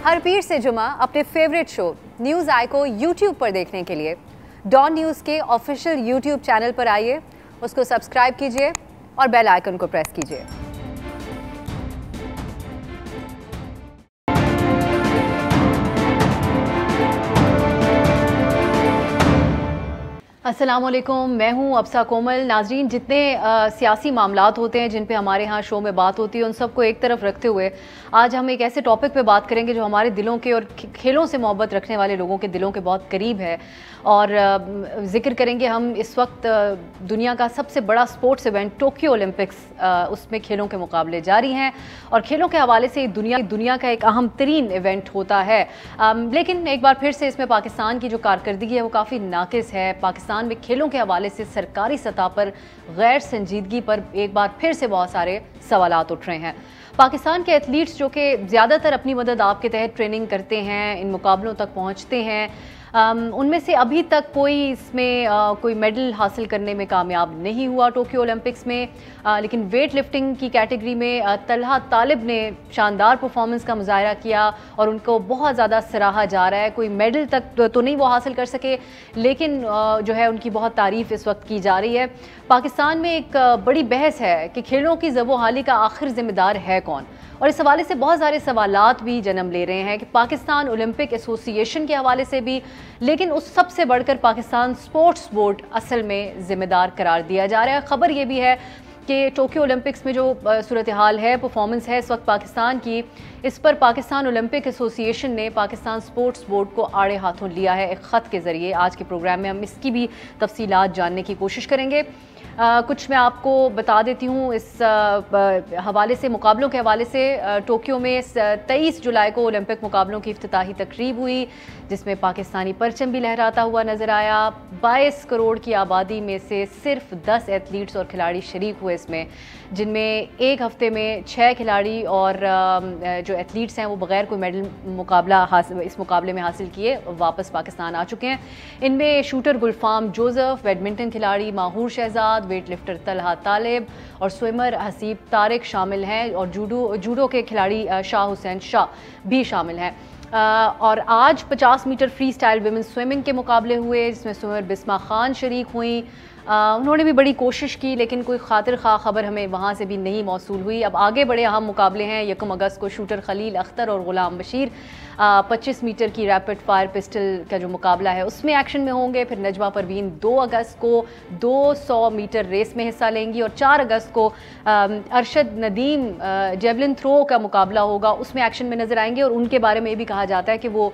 हर पीर से जुमा अपने फेवरेट शो न्यूज़ आई को यूट्यूब पर देखने के लिए डॉन न्यूज़ के ऑफिशियल यूट्यूब चैनल पर आइए, उसको सब्सक्राइब कीजिए और बेल आइकन को प्रेस कीजिए। अस्सलामुअलैकुम, मैं हूं अब्सा कोमल। नाजरीन, जितने सियासी मामलात होते हैं जिन पे हमारे यहाँ शो में बात होती है, उन सबको एक तरफ रखते हुए आज हम एक ऐसे टॉपिक पे बात करेंगे जो हमारे दिलों के और खेलों से मोहब्बत रखने वाले लोगों के दिलों के बहुत करीब है। और जिक्र करेंगे हम इस वक्त दुनिया का सबसे बड़ा स्पोर्ट्स इवेंट टोक्यो ओलंपिक्स, उसमें खेलों के मुकाबले जारी हैं और खेलों के हवाले से दुनिया का एक अहम तरीन इवेंट होता है। लेकिन एक बार फिर से इसमें पाकिस्तान की जो कारकर्दगी है वो काफ़ी नाकिस है। पाकिस्तान में खेलों के हवाले से सरकारी सतह पर गैर संजीदगी पर एक बार फिर से बहुत सारे सवालात उठ रहे हैं। पाकिस्तान के एथलीट्स जो कि ज़्यादातर अपनी मदद आपके तहत ट्रेनिंग करते हैं, इन मुकाबलों तक पहुंचते हैं, उनमें से अभी तक कोई इसमें कोई मेडल हासिल करने में कामयाब नहीं हुआ टोक्यो ओलंपिक्स में। लेकिन वेट लिफ्टिंग की कैटेगरी में तलहा तालिब ने शानदार परफॉर्मेंस का मुजाहरा किया और उनको बहुत ज़्यादा सराहा जा रहा है। कोई मेडल तक तो नहीं वो हासिल कर सके, लेकिन जो है उनकी बहुत तारीफ़ इस वक्त की जा रही है। पाकिस्तान में एक बड़ी बहस है कि खेलों की ज़बोहाली का आखिर जिम्मेदार है कौन, और इस हवाले से बहुत सारे सवालात भी जन्म ले रहे हैं कि पाकिस्तान ओलंपिक एसोसिएशन के हवाले से भी, लेकिन उस सबसे बढ़कर पाकिस्तान स्पोर्ट्स बोर्ड असल में ज़िम्मेदार करार दिया जा रहा है। ख़बर ये भी है कि टोक्यो ओलंपिक्स में जो सूरत हाल है, परफॉर्मेंस है इस वक्त पाकिस्तान की, इस पर पाकिस्तान ओलंपिक एसोसिएशन ने पाकिस्तान स्पोर्ट्स बोर्ड को आड़े हाथों लिया है एक ख़त के ज़रिए। आज के प्रोग्राम में हम इसकी भी तफसीलात जानने की कोशिश करेंगे। कुछ मैं आपको बता देती हूँ इस हवाले से, मुकाबलों के हवाले से। टोक्यो में 23 जुलाई को ओलंपिक मुकाबलों की इफ्तिताही तकरीब हुई जिसमें पाकिस्तानी परचम भी लहराता हुआ नज़र आया। 22 करोड़ की आबादी में से सिर्फ 10 एथलीट्स और खिलाड़ी शरीक हुए इसमें, जिनमें एक हफ़्ते में 6 खिलाड़ी और जो एथलीट्स हैं वो बग़ैर कोई मेडल इस मुकाबले में हासिल किए वापस पाकिस्तान आ चुके हैं। इनमें शूटर गुलफाम जोसेफ, बैडमिंटन खिलाड़ी माहूर शहजाद, वेट लिफ्टर तलहा तालिब और स्विमर हसीब तारिक शामिल हैं और जूडो के खिलाड़ी शाह हुसैन शाह भी शामिल हैं। और आज 50 metre freestyle women swimming के मुकाबले हुए जिसमें स्विमर बिस्मा खान शरीक हुई। उन्होंने भी बड़ी कोशिश की लेकिन कोई खातिर खा खबर हमें वहाँ से भी नहीं मौसूल हुई। अब आगे बड़े अहम मुकाबले हैं। 1 अगस्त को शूटर खलील अख्तर और गुलाम बशीर 25 मीटर की रैपिड फायर पिस्टल का जो मुकाबला है उसमें एक्शन में होंगे। फिर नजमा परवीन 2 अगस्त को 200 मीटर रेस में हिस्सा लेंगी और 4 अगस्त को अरशद नदीम जेवलिन थ्रो का मुकाबला होगा, उसमें एक्शन में नजर आएंगे। और उनके बारे में ये भी कहा जाता है कि वो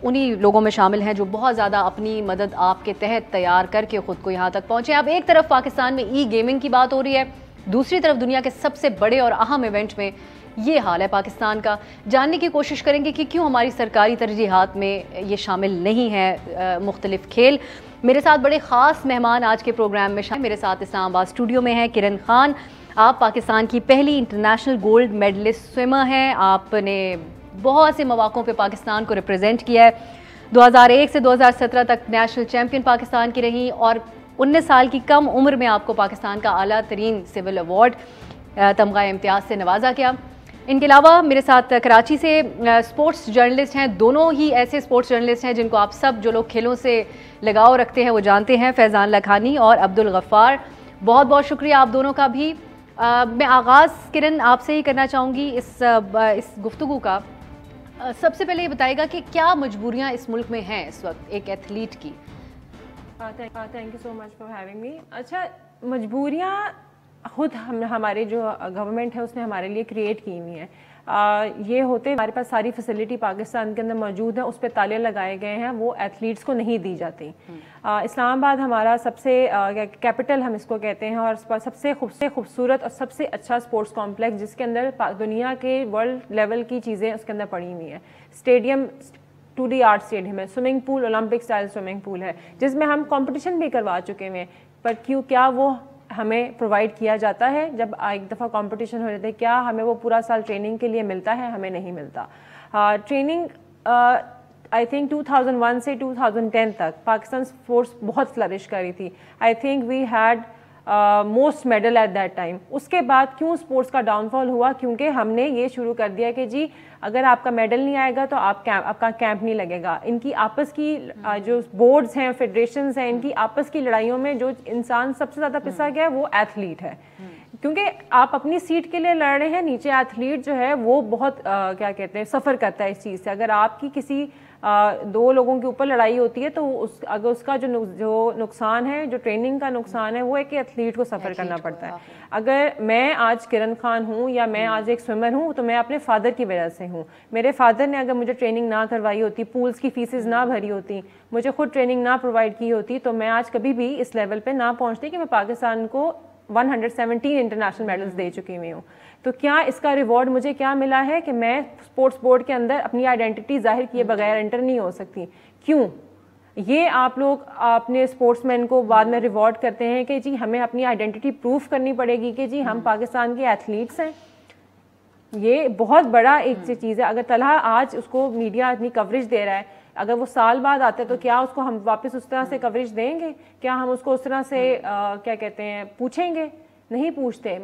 उन्हीं लोगों में शामिल हैं जो बहुत ज़्यादा अपनी मदद आपके तहत तैयार करके ख़ुद को यहाँ तक पहुँचे। अब एक तरफ पाकिस्तान में ई गेमिंग की बात हो रही है, दूसरी तरफ दुनिया के सबसे बड़े और अहम इवेंट में ये हाल है पाकिस्तान का। जानने की कोशिश करेंगे कि क्यों हमारी सरकारी तरजीहात में ये शामिल नहीं है मुख्तलिफ खेल। मेरे साथ बड़े ख़ास मेहमान आज के प्रोग्राम में शामिल। मेरे साथ इस्लामाबाद स्टूडियो में हैं किरण खान। आप पाकिस्तान की पहली इंटरनेशनल गोल्ड मेडलिस्ट स्विमर हैं। आपने बहुत से मौक़ों पे पाकिस्तान को रिप्रेजेंट किया है। 2001 से 2017 तक नेशनल चैम्पियन पाकिस्तान की रहीं और 19 साल की कम उम्र में आपको पाकिस्तान का आला तरीन सिविल अवार्ड तमगा इम्तियाज़ से नवाजा गया। इनके अलावा मेरे साथ कराची से स्पोर्ट्स जर्नलिस्ट हैं, दोनों ही ऐसे स्पोर्ट्स जर्नलिस्ट हैं जिनको आप सब जो लोग खेलों से लगाव रखते हैं वो जानते हैं, फैज़ान लखानी और अब्दुल गफ़ार। बहुत बहुत शुक्रिया आप दोनों का भी। मैं आगाज़ किरण आपसे ही करना चाहूँगी इस गुफ्तगू का। सबसे पहले ये बताएगा कि क्या मजबूरियां इस मुल्क में हैं इस वक्त एक एथलीट की। Thank you so much for having me. अच्छा, मजबूरियां खुद हमारे जो गवर्नमेंट है उसने हमारे लिए क्रिएट की हुई हैं। ये होते हमारे पास सारी फैसिलिटी पाकिस्तान के अंदर मौजूद है, उस पर ताले लगाए गए हैं, वो एथलीट्स को नहीं दी जाती। इस्लामाबाद हमारा सबसे कैपिटल हम इसको कहते हैं और सबसे खूबसूरत और सबसे अच्छा स्पोर्ट्स कॉम्प्लेक्स जिसके अंदर दुनिया के वर्ल्ड लेवल की चीज़ें उसके अंदर पड़ी हुई हैं। स्टेडियम 2D आर्ट स्टेडियम है, swimming pool Olympic style swimming pool है जिसमें हम कंपटीशन भी करवा चुके हैं। पर क्या वो हमें प्रोवाइड किया जाता है? जब एक दफ़ा कंपटीशन हो जाता है क्या हमें वो पूरा साल ट्रेनिंग के लिए मिलता है? हमें नहीं मिलता। ट्रेनिंग आई थिंक 2001 से 2010 तक पाकिस्तान स्पोर्ट्स बहुत फ्लरिश करी थी। I think we had most medal at that time. उसके बाद क्यों स्पोर्ट्स का डाउनफॉल हुआ? क्योंकि हमने ये शुरू कर दिया कि जी अगर आपका मेडल नहीं आएगा तो आपका कैंप नहीं लगेगा। इनकी आपस की जो बोर्ड्स हैं, फेडरेशंस हैं, इनकी आपस की लड़ाइयों में जो इंसान सबसे ज़्यादा पिसा गया है वो एथलीट है, क्योंकि आप अपनी सीट के लिए लड़ रहे हैं। नीचे एथलीट जो है वो बहुत क्या कहते हैं, सफ़र करता है इस चीज़ से। अगर आपकी किसी दो लोगों के ऊपर लड़ाई होती है तो अगर उसका जो नुकसान है, जो ट्रेनिंग का नुकसान है, वो है कि एथलीट को सफ़र करना पड़ता है। अगर मैं आज किरण खान हूँ या मैं आज एक स्विमर हूँ तो मैं अपने फादर की वजह से हूँ। मेरे फादर ने अगर मुझे ट्रेनिंग ना करवाई होती, पूल्स की फीसेस ना भरी होती, मुझे खुद ट्रेनिंग ना प्रोवाइड की होती, तो मैं आज कभी भी इस लेवल पे ना पहुँचती कि मैं पाकिस्तान को 117 इंटरनेशनल मेडल्स दे चुकी हुई हूँ। तो क्या इसका रिवॉर्ड मुझे क्या मिला है कि मैं स्पोर्ट्स बोर्ड के अंदर अपनी आइडेंटिटी जाहिर किए बगैर एंटर नहीं हो सकती? क्यों? ये आप लोग अपने स्पोर्ट्समैन को बाद में रिवॉर्ड करते हैं कि जी हमें अपनी आइडेंटिटी प्रूफ करनी पड़ेगी कि जी हम पाकिस्तान के एथलीट्स हैं। ये बहुत बड़ा एक चीज़ है। अगर तलहा आज उसको मीडिया इतनी कवरेज दे रहा है, अगर वो साल बाद आता है तो क्या उसको हम वापस उस तरह से कवरेज देंगे? क्या हम उसको उस तरह से क्या कहते हैं, पूछेंगे? नहीं पूछते।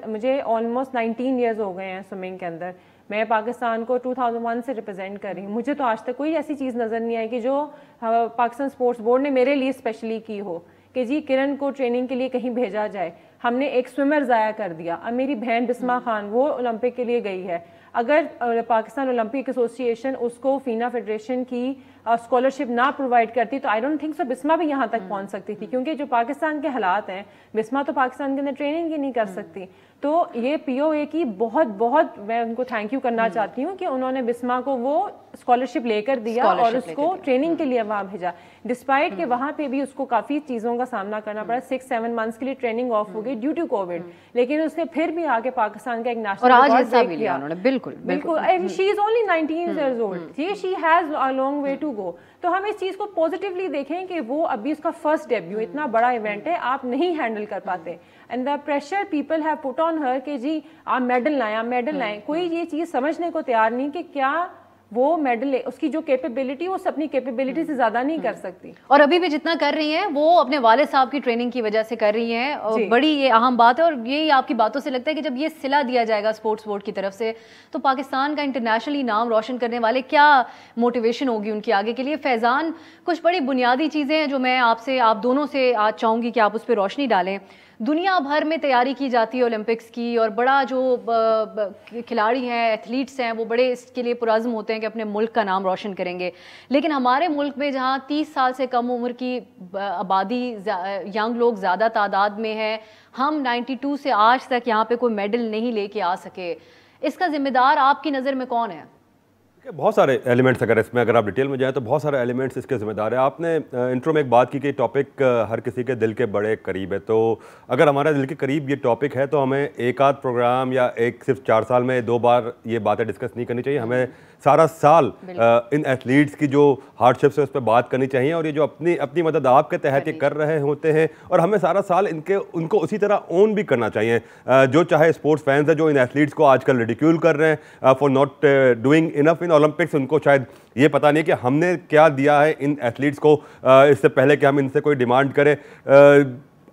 मुझे ऑलमोस्ट 19 ईयर्स हो गए हैं स्विमिंग के अंदर। मैं पाकिस्तान को 2001 से रिप्रेजेंट कर रही हूँ। मुझे तो आज तक कोई ऐसी चीज़ नज़र नहीं आई कि जो पाकिस्तान स्पोर्ट्स बोर्ड ने मेरे लिए स्पेशली की हो कि जी किरण को ट्रेनिंग के लिए कहीं भेजा जाए। हमने एक स्विमर ज़ाया कर दिया। अब मेरी बहन बिस्मा खान वो ओलंपिक के लिए गई है। अगर पाकिस्तान ओलंपिक एसोसिएशन उसको फीना फेडरेशन की स्कॉलरशिप ना प्रोवाइड करती तो I don't think so Bisma भी यहाँ तक पहुँच सकती थी, क्योंकि जो पाकिस्तान के हालात हैं, बिस्मा तो पाकिस्तान के अंदर ट्रेनिंग ही नहीं कर सकती। तो ये पीओए की बहुत मैं उनको थैंक यू करना चाहती हूँ कि उन्होंने बिस्मा को वो स्कॉलरशिप लेकर दिया और उसको ट्रेनिंग के लिए वहाँ भेजा, डिस्पाइट कि वहाँ पे भी उसको काफ़ी चीज़ों का सामना करना पड़ा। 6-7 मंथ्स के लिए ट्रेनिंग ऑफ हो गई ड्यू टू कोविड, लेकिन उसने फिर भी आके पाकिस्तान का एक नेशनल रिकॉर्ड ब्रेक किया। बिल्कुल, and she is only 19 years old, she has a long way to go. तो हम इस चीज़ को पॉजिटिवली देखें कि वो अभी उसका फर्स्ट डेब्यू, इतना बड़ा इवेंट है, आप नहीं हैंडल कर पाते। And the pressure people have put on her कि जी आप मेडल लाएं, आप मेडल लाएं। कोई ये चीज़ समझने को तैयार नहीं कि क्या वो मेडल, उसकी जो कैपेबिलिटी, वो अपनी कैपेबिलिटी से ज्यादा नहीं कर सकती। और अभी भी जितना कर रही हैं वो अपने वाले साहब की ट्रेनिंग की वजह से कर रही हैं, और बड़ी ये अहम बात है। और यही आपकी बातों से लगता है कि जब ये सिला दिया जाएगा स्पोर्ट्स बोर्ड की तरफ से तो पाकिस्तान का इंटरनेशनली नाम रोशन करने वाले क्या मोटिवेशन होगी उनकी आगे के लिए। फैज़ान, कुछ बड़ी बुनियादी चीज़ें हैं जो मैं आपसे, आप दोनों से आज चाहूँगी कि आप उस पर रोशनी डालें। दुनिया भर में तैयारी की जाती है ओलंपिक्स की, और बड़ा जो खिलाड़ी हैं, एथलीट्स हैं, वो बड़े इसके लिए पुरज़्म होते हैं कि अपने मुल्क का नाम रोशन करेंगे। लेकिन हमारे मुल्क में जहाँ 30 साल से कम उम्र की आबादी, यंग लोग ज़्यादा तादाद में है, हम 92 से आज तक यहाँ पे कोई मेडल नहीं लेके आ सके। इसका जिम्मेदार आपकी नज़र में कौन है? बहुत सारे एलिमेंट्स, अगर आप डिटेल में जाएं तो बहुत सारे एलिमेंट्स इसके ज़िम्मेदार है। आपने इंट्रो में एक बात की कि टॉपिक हर किसी के दिल के बड़े करीब है, तो अगर हमारे दिल के करीब ये टॉपिक है तो हमें एक आध प्रोग्राम या एक सिर्फ 4 साल में 2 बार ये बातें डिस्कस नहीं करनी चाहिए। हमें सारा साल इन एथलीट्स की जो हार्डशिप्स है उस पर बात करनी चाहिए, और ये जो अपनी मदद आपके तहत ये कर रहे होते हैं, और हमें सारा साल उनको उसी तरह ओन भी करना चाहिए। जो चाहे स्पोर्ट्स फैंस है जो इन एथलीट्स को आजकल रिडिक्यूल कर रहे हैं for not doing enough in Olympics, उनको शायद ये पता नहीं कि हमने क्या दिया है इन एथलीट्स को इससे पहले कि हम इनसे कोई डिमांड करें।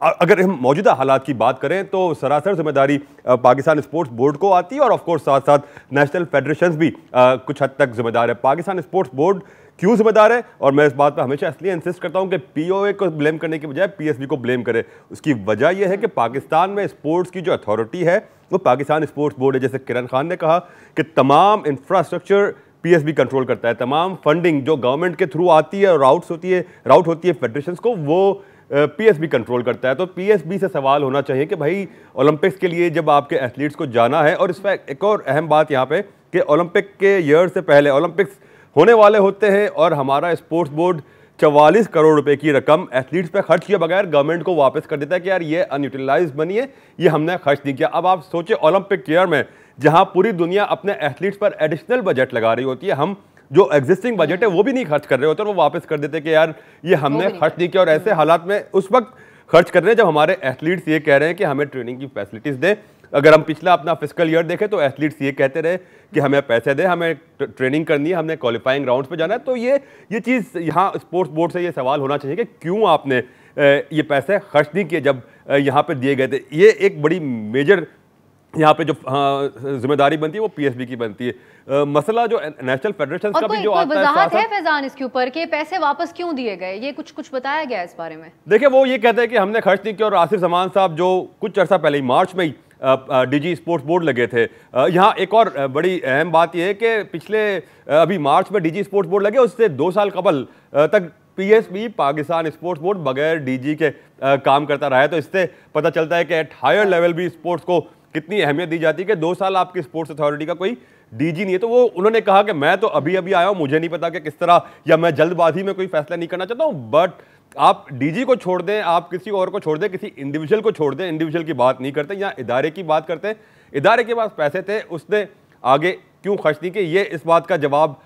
अगर हम मौजूदा हालात की बात करें तो सरासर जिम्मेदारी पाकिस्तान स्पोर्ट्स बोर्ड को आती है, और ऑफ कोर्स साथ साथ नेशनल फेडरेशंस भी कुछ हद तक जिम्मेदार है। पाकिस्तान स्पोर्ट्स बोर्ड क्यों जिम्मेदार है, और मैं इस बात पर हमेशा इसलिए इंसिस्ट करता हूं कि पीओए को ब्लेम करने की बजाय पीएसबी को ब्लेम करे। उसकी वजह यह है कि पाकिस्तान में स्पोर्ट्स की जो अथॉरिटी है वो पाकिस्तान स्पोर्ट्स बोर्ड है। जैसे किरण खान ने कहा कि तमाम इंफ्रास्ट्रक्चर पीएसबी कंट्रोल करता है, तमाम फंडिंग जो गवर्नमेंट के थ्रू आती है और राउट होती है फेडरेशंस को, वो पीएसबी कंट्रोल करता है। तो पीएसबी से सवाल होना चाहिए कि भाई ओलंपिक्स के लिए जब आपके एथलीट्स को जाना है, और इस पर एक और अहम बात यहाँ पे कि ओलंपिक के ईयर से पहले ओलंपिक्स होने वाले होते हैं और हमारा स्पोर्ट्स बोर्ड 44 करोड़ रुपए की रकम एथलीट्स पे खर्च किए बगैर गवर्नमेंट को वापस कर देता है कि यार ये अनयूटिलाइज बनी है, ये हमने खर्च नहीं किया। अब आप सोचिए ओलंपिक ईयर में जहां पूरी दुनिया अपने एथलीट्स पर एडिशनल बजट लगा रही होती है, हम जो एग्जिस्टिंग बजट है वो भी नहीं खर्च कर रहे होते, और वो वापस कर देते कि यार ये हमने खर्च नहीं किया। और ऐसे हालात में उस वक्त खर्च कर रहे हैं जब हमारे एथलीट्स ये कह रहे हैं कि हमें ट्रेनिंग की फैसिलिटीज दें। अगर हम पिछला अपना फिस्कल ईयर देखें तो एथलीट्स ये कहते रहे कि हमें पैसे दें, हमें ट्रेनिंग करनी है, हमने क्वालिफाइंग राउंड्स पे जाना है। तो ये चीज़ यहाँ स्पोर्ट्स बोर्ड से ये सवाल होना चाहिए कि क्यों आपने ये पैसे खर्च नहीं किए जब यहाँ पे दिए गए थे। ये एक बड़ी मेजर यहाँ पे जो जिम्मेदारी बनती है वो पीएसबी की बनती है। मसला जो नेशनल फेडरेशन का भी जो आता है, वजाहत है फैजान इसके ऊपर कि पैसे वापस क्यों दिए गए, ये कुछ बताया गया इस बारे में? देखिए, वो ये कहते हैं कि हमने खर्च नहीं किया, और आसिफ जमान साहब जो कुछ अर्सा पहले ही मार्च में ही डीजी स्पोर्ट्स बोर्ड लगे थे। यहाँ एक और बड़ी अहम बात यह है कि पिछले अभी मार्च में डीजी स्पोर्ट्स बोर्ड लगे, उससे 2 साल कबल तक पीएसबी पाकिस्तान स्पोर्ट्स बोर्ड बगैर डीजी के काम करता रहा है। तो इससे पता चलता है कि एट हायर लेवल भी स्पोर्ट्स को कितनी अहमियत दी जाती है कि 2 साल आपकी स्पोर्ट्स अथॉरिटी का कोई डीजी नहीं है। तो वो उन्होंने कहा कि मैं तो अभी अभी आया हूं, मुझे नहीं पता कि किस तरह, या मैं जल्दबाजी में कोई फैसला नहीं करना चाहता हूं। बट आप डीजी को छोड़ दें, आप किसी और को छोड़ दें, किसी इंडिविजुअल को छोड़ दें, इंडिविजुअल की बात नहीं करते, या इदारे की बात करते हैं। इदारे के पास पैसे थे, उसने आगे क्यों खर्च नहीं किए, ये इस बात का जवाब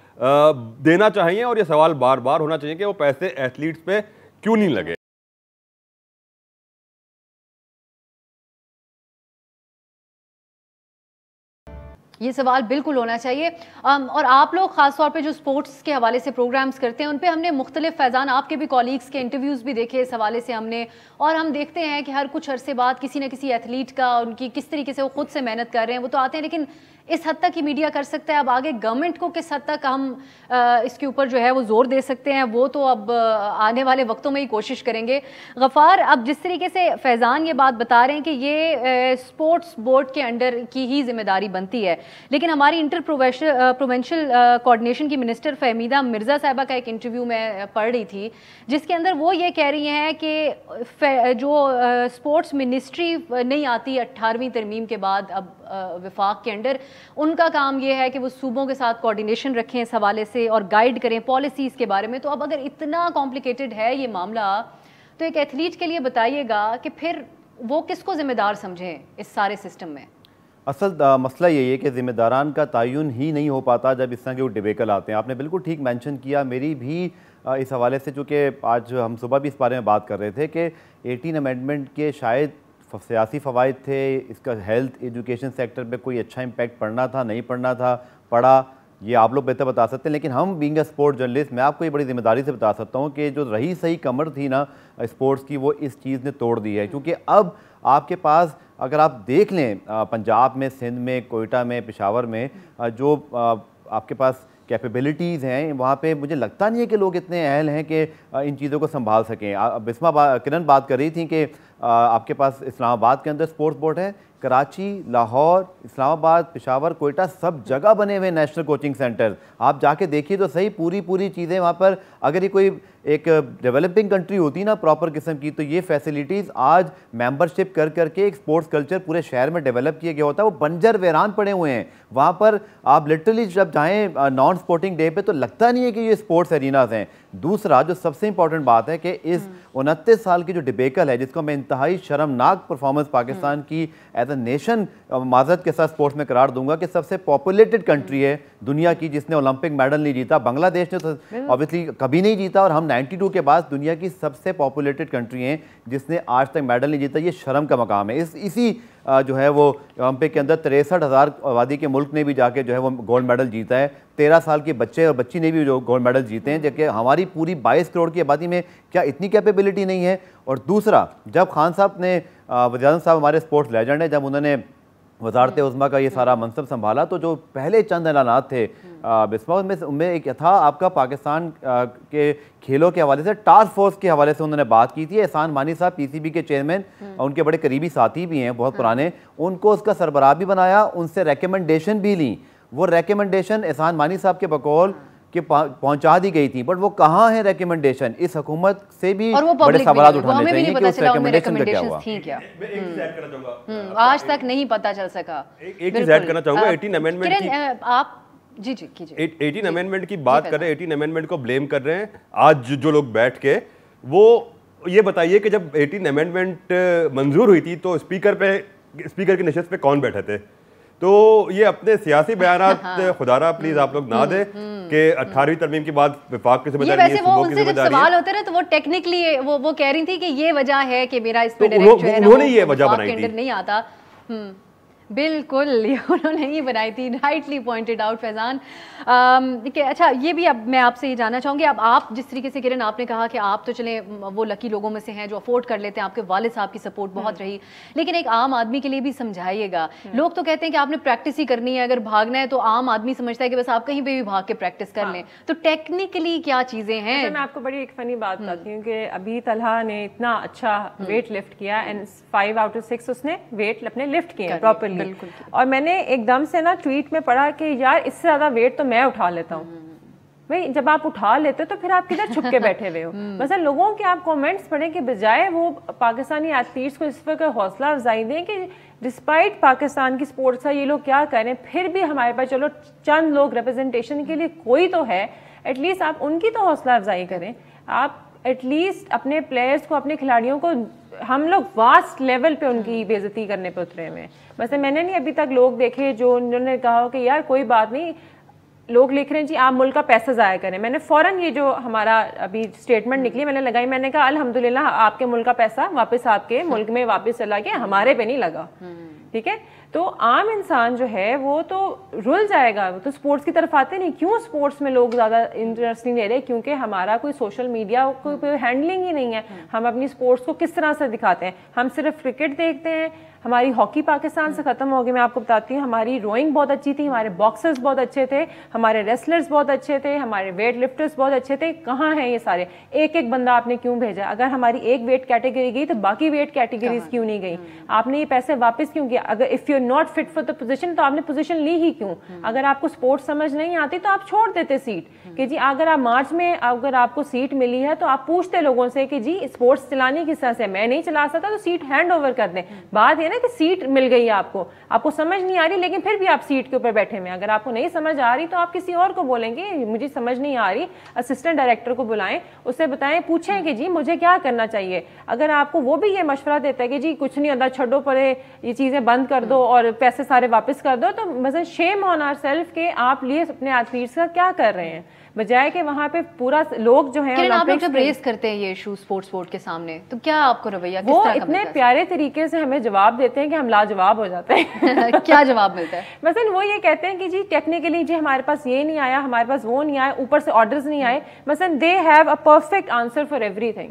देना चाहिए, और ये सवाल बार बार होना चाहिए कि वो पैसे एथलीट्स पे क्यों नहीं लगे। ये सवाल बिल्कुल होना चाहिए। और आप लोग खासतौर पे जो स्पोर्ट्स के हवाले से प्रोग्राम्स करते हैं उन पे हमने मुख्तलिफ, फैजान आपके भी कॉलीग्स के इंटरव्यूज़ भी देखे इस हवाले से हमने, और हम देखते हैं कि हर कुछ अरसे बाद किसी न किसी एथलीट का, उनकी किस तरीके से वो खुद से मेहनत कर रहे हैं वो तो आते हैं, लेकिन इस हद तक ही मीडिया कर सकता है। अब आगे गवर्नमेंट को किस हद तक हम इसके ऊपर जो है वो जोर दे सकते हैं, वो तो अब आने वाले वक्तों में ही कोशिश करेंगे। गफ़ार, अब जिस तरीके से फैज़ान ये बात बता रहे हैं कि ये स्पोर्ट्स बोर्ड के अंडर की ही जिम्मेदारी बनती है, लेकिन हमारी इंटर प्रोविंशियल कोऑर्डिनेशन की मिनिस्टर फहमीदा मिर्ज़ा साहिबा का एक इंटरव्यू मैं पढ़ रही थी, जिसके अंदर वो ये कह रही हैं कि जो स्पोर्ट्स मिनिस्ट्री नहीं आती 18वीं तरमीम के बाद अब विफाक के अंडर, उनका काम ये है कि वो सूबों के साथ कोऑर्डिनेशन रखें इस हवाले से और गाइड करें पॉलिसीज़ के बारे में। तो अब अगर इतना कॉम्प्लिकेटेड है ये मामला, तो एक एथलीट के लिए बताइएगा कि फिर वो किसको ज़िम्मेदार समझें इस सारे सिस्टम में? असल मसला यही है कि ज़िम्मेदारान का तयन ही नहीं हो पाता जब इस तरह के वो डिबेकल आते हैं। आपने बिल्कुल ठीक मेंशन किया, मेरी भी इस हवाले से, चूँकि आज हम सुबह भी इस बारे में बात कर रहे थे कि 18 अमेंडमेंट के शायद सियासी फ़वाइद थे, इसका हेल्थ एजुकेशन सेक्टर पे कोई अच्छा इम्पैक्ट पड़ना था, नहीं पड़ना था, पड़ा, ये आप लोग बेहतर बता सकते हैं। लेकिन हम बीइंग अ स्पोर्ट जर्नलिस्ट, मैं आपको ये बड़ी ज़िम्मेदारी से बता सकता हूँ कि जो रही सही कमर थी ना स्पोर्ट्स की, वो इस चीज़ ने तोड़ दी है। क्योंकि अब आपके पास, अगर आप देख लें पंजाब में, सिंध में, कोयटा में, पेशावर में, जो आपके पास कैपेबिलिटीज़ हैं, वहाँ पे मुझे लगता नहीं है कि लोग इतने अहल हैं कि इन चीज़ों को संभाल सकें। बिस्मा किरण बात कर रही थी कि आपके पास इस्लामाबाद के अंदर स्पोर्ट्स बोर्ड है, कराची, लाहौर, इस्लामाबाद, पेशावर, कोयटा, सब जगह बने हुए नेशनल कोचिंग सेंटर। आप जाके देखिए तो सही, पूरी चीज़ें वहाँ पर। अगर ये कोई एक डेवलपिंग कंट्री होती ना प्रॉपर किस्म की, तो ये फैसिलिटीज़ आज मेंबरशिप कर करके एक स्पोर्ट्स कल्चर पूरे शहर में डेवलप किया गया होता है। वो बंजर वीरान पड़े हुए हैं वहाँ पर। आप लिटरली जब जाएँ नॉन स्पोर्टिंग डे पे तो लगता नहीं है कि ये स्पोर्ट्स एरिनाज हैं। दूसरा जो सबसे इंपॉर्टेंट बात है कि इस 29 साल की जो डिबेकल है, जिसको मैं इंतहाई शर्मनाक परफॉर्मेंस पाकिस्तान की एज अ नेशन माजरत के साथ स्पोर्ट्स में करार दूंगा कि सबसे पॉपुलेटेड कंट्री है दुनिया की जिसने ओलंपिक मेडल नहीं जीता। बांग्लादेश ने तो ऑब्वियसली कभी नहीं जीता, और हम 92 के बाद दुनिया की सबसे पॉपुलेटेड कंट्री हैं जिसने आज तक मेडल नहीं जीता। ये शर्म का मकाम है। इसी जो है वो ओलंपिक के अंदर 63,000 आबादी के मुल्क ने भी जाके जो है वो गोल्ड मेडल जीता है। 13 साल के बच्चे और बच्ची ने भी जो गोल्ड मेडल जीते हैं, जबकि हमारी पूरी 22 करोड़ की आबादी में क्या इतनी कैपेबिलिटी नहीं है। और दूसरा, जब खान साहब ने, वज़ीर साहब हमारे स्पोर्ट्स लेजेंड है, जब उन्होंने वज़ारत उज़्मा का ये सारा मनसब संभाला तो जो पहले चंद ऐलानात थे बिस्मा, उनमें एक था आपका पाकिस्तान के खेलों के हवाले से, टास्क फोर्स के हवाले से उन्होंने बात की थी। एहसान मानी साहब पीसीबी के चेयरमैन, उनके बड़े करीबी साथी भी हैं बहुत पुराने, उनको उसका सरबराह भी बनाया, उनसे रिकमेंडेशन भी ली। वो रिकमेंडेशन एहसान मानी साहब के बकौल कि पहुंचा दी गई थी, बट वो कहाँ है रिकमेंडेशन? इस हुकूमत से भी बड़े सवाल उठाने चाहिए कि उस रिकमेंडेशन का क्या हुआ। मैं एक चीज ऐड करना चाहूंगा, आज तक नहीं पता चल सका। एक चीज ऐड करना चाहूंगा, 18 अमेंडमेंट की आप जी कीजिए। 18 अमेंडमेंट की बात कर रहे हैं, 18 अमेंडमेंट को ब्लेम कर रहे हैं आज जो लोग बैठ के। वो ये बताइए कि जब 18 अमेंडमेंट मंजूर हुई थी तो स्पीकर की नशिस्त पे कौन बैठे थे? तो ये अपने सियासी बयानात खुदारा प्लीज आप लोग ना दें कि 18वीं तरमीम के बाद विफाक की जिम्मेदारी है, सूबों की जिम्मेदारी है। सवाल होते रहे तो वो टेक्निकली वो कह रही थी कि ये वजह है कि मेरा इस पे डायरेक्ट जो है उन्होंने ये वजह बनाई थी, नहीं आता। बिल्कुल, ये उन्होंने ही बनाई थी, राइटली पॉइंटेड आउट फैज़ान। अच्छा, ये भी अब मैं आपसे ये जानना चाहूँगी, अब आप जिस तरीके से किरण आपने कहा कि आप तो चले वो लकी लोगों में से हैं जो अफोर्ड कर लेते हैं, आपके वालिद साहब की सपोर्ट बहुत रही, लेकिन एक आम आदमी के लिए भी समझाइएगा। लोग तो कहते हैं कि आपने प्रैक्टिस ही करनी है, अगर भागना है तो आम आदमी समझता है कि बस आप कहीं पर भी भाग के प्रैक्टिस कर लें, तो टेक्निकली क्या चीज़ें हैं? मैं आपको बड़ी एक फनी बात बताती हूँ कि अभी तलहा ने इतना अच्छा वेट लिफ्ट किया एंड 5 आउट ऑफ 6 उसने वेट अपने लिफ्ट किए प्रॉपरली। और मैंने एकदम से ना ट्वीट में पढ़ा कि यार इससे ज्यादा वेट तो मैं उठा लेता हूँ। भाई जब आप उठा लेते हो तो फिर आप किधर छुप के बैठे हुए हो? मतलब लोगों के आप कमेंट्स पढ़ें कि बजाय वो पाकिस्तानी एथलीट्स को इस पर हौसला अफजाई दें कि डिस्पाइट पाकिस्तान की स्पोर्ट्स का ये लोग क्या करें, फिर भी हमारे पास चलो चंद लोग रिप्रेजेंटेशन के लिए कोई तो है, एटलीस्ट आप उनकी तो हौसला अफजाई करें। आप एटलीस्ट अपने प्लेयर्स को, अपने खिलाड़ियों को, हम लोग वास्ट लेवल पे उनकी बेइज्जती करने पे उतरे हुए हैं। वैसे मैंने नहीं अभी तक लोग देखे जो उन्होंने कहा कि यार कोई बात नहीं, लोग लिख रहे हैं जी आप मुल्क का पैसा ज़ाया करें। मैंने फ़ौरन ये जो हमारा अभी स्टेटमेंट निकली मैंने लगाई, मैंने कहा अल्हम्दुलिल्लाह आपके मुल्क का पैसा वापस आपके मुल्क में वापस चला गया, हमारे पे नहीं लगा। ठीक है, तो आम इंसान जो है वो तो रुल जाएगा, वो तो स्पोर्ट्स की तरफ आते नहीं। क्यों स्पोर्ट्स में लोग ज़्यादा इंटरेस्ट नहीं ले रहे? क्योंकि हमारा कोई सोशल मीडिया कोई हैंडलिंग ही नहीं है। हम अपनी स्पोर्ट्स को किस तरह से दिखाते हैं? हम सिर्फ क्रिकेट देखते हैं। हमारी हॉकी पाकिस्तान से ख़त्म हो गई। मैं आपको बताती हूँ, हमारी रोइंग बहुत अच्छी थी, हमारे बॉक्सर्स बहुत अच्छे थे, हमारे रेसलर्स बहुत अच्छे थे, हमारे वेट लिफ्टर्स बहुत अच्छे थे। कहाँ हैं ये सारे? एक एक बंदा आपने क्यों भेजा? अगर हमारी एक वेट कैटेगरी गई तो बाकी वेट कैटेगरीज क्यों नहीं गई? आपने ये पैसे वापस क्यों किया? अगर if you are not fit for the position तो आपने पोजीशन ली ही क्यों? अगर आपको स्पोर्ट्स समझ नहीं आती तो आप छोड़ देते सीट कि जी अगर आप मार्च में अगर आपको सीट मिली है तो आप पूछते लोगों से कि जी स्पोर्ट्स चलानी किस तरह से? मैं नहीं चला सकता तो सीट हैंड ओवर कर दें। बात है ना कि सीट मिल गई आपको समझ नहीं आ रही, लेकिन फिर भी आप सीट के ऊपर बैठे हुए। अगर आपको नहीं समझ आ रही तो आप किसी और को बोलेंगे मुझे समझ नहीं आ रही, असिस्टेंट डायरेक्टर को बुलाएं, उससे बताएं, पूछें कि जी मुझे क्या करना चाहिए। अगर आपको वो भी ये मशवरा देता है कि जी कुछ नहीं आता, छोड़ो परे, ये चीजें बंद कर दो और पैसे सारे वापस कर दो, तो मतलब शेम ऑन आवरसेल्फ के आप लिए अपने एथलीट्स का क्या कर रहे हैं, बजाय कि वहाँ पे पूरा लोग जो है आप लोग जब रेस करते हैं ये इशू स्पोर्ट्स बोर्ड के सामने, तो क्या आपको रवैया किस तरह का इतने प्यारे तरीके से हमें जवाब देते हैं कि हम लाजवाब हो जाते हैं। क्या जवाब मिलता है? मसलन वो ये कहते हैं कि जी टेक्निकली जी हमारे पास ये नहीं आया, हमारे पास वो नहीं आया, ऊपर से ऑर्डर्स नहीं आए। मसलन they have a perfect answer for everything.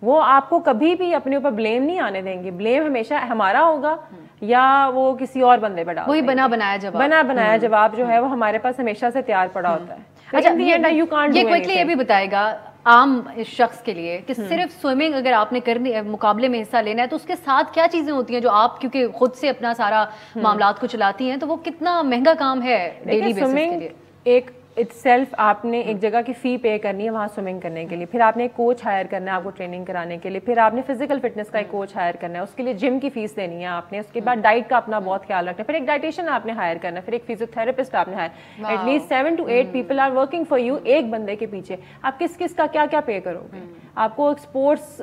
वो आपको कभी भी अपने ऊपर ब्लेम नहीं आने देंगे। ब्लेम हमेशा हमारा होगा या वो किसी और बंदे पर डाल, वही बना बनाया जवाब जो है वो हमारे पास हमेशा से तैयार पड़ा होता है। अच्छा, ये क्विकली ये भी बताएगा आम शख्स के लिए कि सिर्फ स्विमिंग अगर आपने करनी मुकाबले में हिस्सा लेना है तो उसके साथ क्या चीजें होती हैं जो आप क्योंकि खुद से अपना सारा मामलात को चलाती हैं, तो वो कितना महंगा काम है डेली बेसिस के लिए? एक इटसेल्फ आपने एक जगह की फ़ी पे करनी है वहाँ स्विमिंग करने के लिए, फिर आपने एक कोच हायर करना है आपको ट्रेनिंग कराने के लिए, फिर आपने फिजिकल फिटनेस का एक कोच हायर करना है, उसके लिए जिम की फीस देनी है आपने, उसके बाद डाइट का अपना बहुत ख्याल रखना है, फिर एक डाइटिशियन आपने हायर करना है, फिर एक फिजियोथेरेपिस्ट आपने hire. At least 7 to 8 people are working for you. एक बंदे के पीछे आप किस किस का क्या क्या पे करोगे? आपको एक स्पोर्ट्स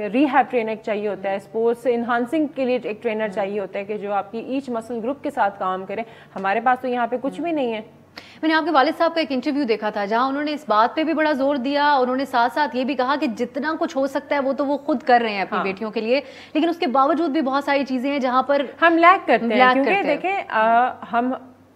रिहैब ट्रेनर चाहिए होता है, स्पोर्ट्स इन्हांसिंग के लिए एक ट्रेनर चाहिए होता है कि जो आपकी ईच मसल ग्रुप के साथ काम करे। हमारे पास तो यहाँ पे कुछ भी नहीं है। मैंने आपके वालिद साहब का एक इंटरव्यू देखा था जहां उन्होंने इस बात पे भी बड़ा जोर दिया, उन्होंने साथ साथ ये भी कहा कि जितना कुछ हो सकता है वो तो वो खुद कर रहे हैं अपनी बेटियों के लिए, लेकिन उसके बावजूद भी बहुत सारी चीजें हैं जहां पर हम लैग करते हैं। क्योंकि देखें हम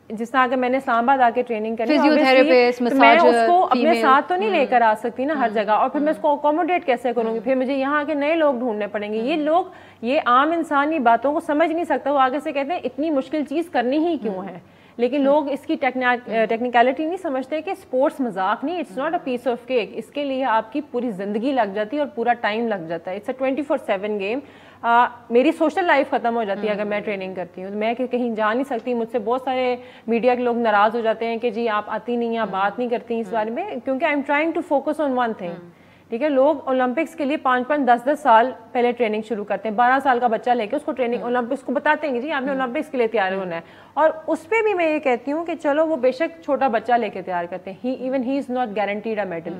जिस तरह अगर मैंने इस्लामाबाद आके ट्रेनिंग करी, फिजियोथेरेपिस्ट, मैं उसको अपने साथ तो नहीं लेकर आ सकती ना हर जगह, और फिर मैं उसको अकोमोडेट कैसे करूंगी? फिर मुझे यहाँ आके नए लोग ढूंढने पड़ेंगे। ये लोग, ये आम इंसान ये बातों को समझ नहीं सकता। वो आगे से कहते हैं इतनी मुश्किल चीज करनी ही क्यों है, लेकिन लोग इसकी टेक्निकलिटी नहीं समझते कि स्पोर्ट्स मजाक नहीं, it's not a piece of cake. इसके लिए आपकी पूरी जिंदगी लग जाती है और पूरा टाइम लग जाता है। It's a 24/7 game. मेरी सोशल लाइफ खत्म हो जाती है अगर मैं ट्रेनिंग करती हूँ। मैं कहीं जा नहीं सकती। मुझसे बहुत सारे मीडिया के लोग नाराज हो जाते हैं कि जी आप आती नहीं, आप बात नहीं करती इस बारे में, क्योंकि I am trying to focus on one thing. ठीक है, लोग ओलंपिक्स के लिए 5-5, 10-10 साल पहले ट्रेनिंग शुरू करते हैं। 12 साल का बच्चा लेके उसको ट्रेनिंग ओलंपिक्स को बताते हैं कि जी आपने ओलंपिक्स के लिए तैयार होना है। और उस पर भी मैं ये कहती हूँ कि चलो वो बेशक छोटा बच्चा लेके तैयार करते हैं, even he is not guaranteed a medal.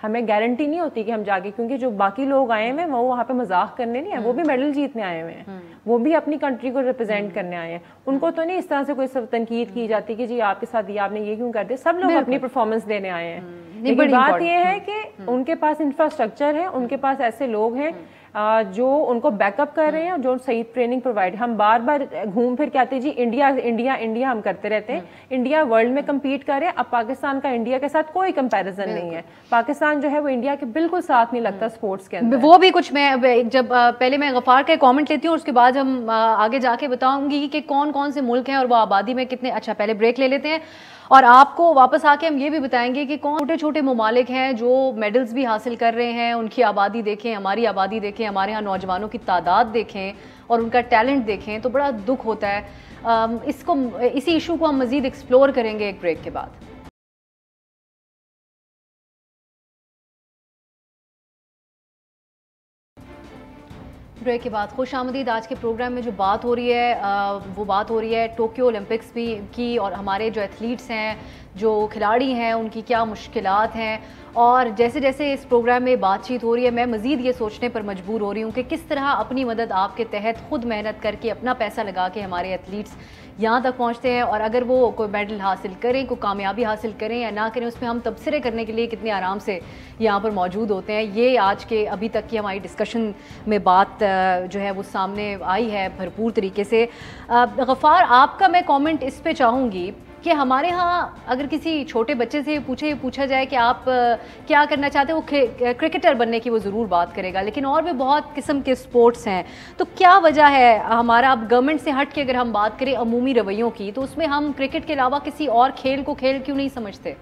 हमें गारंटी नहीं होती कि हम जाके, क्योंकि जो बाकी लोग आए हैं वो वहाँ पे मजाक करने नहीं है, वो भी मेडल जीतने आए हुए हैं, वो भी अपनी कंट्री को रिप्रेजेंट करने आए हैं। उनको तो नहीं इस तरह से कोई सब तनकीद की जाती कि जी आपके साथ ये आपने ये क्यों कर दिया। सब लोग अपनी परफॉर्मेंस देने आए हैं। लेकिन बात ये है कि उनके पास इंफ्रास्ट्रक्चर है, उनके पास ऐसे लोग हैं। जो उनको बैकअप कर रहे हैं और जो सही ट्रेनिंग प्रोवाइड। हम बार बार घूम फिर के आते हैं जी इंडिया इंडिया इंडिया हम करते रहते हैं, इंडिया वर्ल्ड में कम्पीट कर रहे हैं। अब पाकिस्तान का इंडिया के साथ कोई कंपैरिजन नहीं है, पाकिस्तान जो है वो इंडिया के बिल्कुल साथ नहीं लगता स्पोर्ट्स के अंदर। वो भी कुछ मैं जब पहले मैं गफार का कमेंट लेती हूँ, उसके बाद हम आगे जाके बताऊंगी कि कौन कौन से मुल्क हैं और वो आबादी में कितने। अच्छा पहले ब्रेक ले लेते हैं और आपको वापस आके हम ये भी बताएंगे कि कौन छोटे छोटे ममालिक हैं जो मेडल्स भी हासिल कर रहे हैं। उनकी आबादी देखें, हमारी आबादी देखें, हमारे यहाँ नौजवानों की तादाद देखें और उनका टैलेंट देखें तो बड़ा दुख होता है। इसी इशू को हम मज़ीद एक्सप्लोर करेंगे एक ब्रेक के बाद। ब्रेक के बाद खुश आमदीद। आज के प्रोग्राम में जो बात हो रही है वो बात हो रही है टोक्यो ओलंपिक्स भी की, और हमारे जो एथलीट्स हैं, जो खिलाड़ी हैं, उनकी क्या मुश्किलात हैं। और जैसे जैसे इस प्रोग्राम में बातचीत हो रही है मैं मज़ीद ये सोचने पर मजबूर हो रही हूँ कि किस तरह अपनी मदद आपके तहत खुद मेहनत करके अपना पैसा लगा के हमारे एथलीट्स यहाँ तक पहुँचते हैं, और अगर वो कोई मेडल हासिल करें, कोई कामयाबी हासिल करें या ना करें, उसमें हम तबसरे करने के लिए कितने आराम से यहाँ पर मौजूद होते हैं। ये आज के अभी तक की हमारी डिस्कशन में बात जो है वो सामने आई है भरपूर तरीके से। गफ़ार, आपका मैं कमेंट इस पे चाहूँगी कि हमारे यहाँ अगर किसी छोटे बच्चे से पूछा जाए कि आप क्या करना चाहते हैं, वो क्रिकेटर बनने की वो ज़रूर बात करेगा, लेकिन और भी बहुत किस्म के स्पोर्ट्स हैं। तो क्या वजह है हमारा, अब गवर्नमेंट से हट के अगर हम बात करें अमूमी रवैयों की, तो उसमें हम क्रिकेट के अलावा किसी और खेल को खेल क्यों नहीं समझते?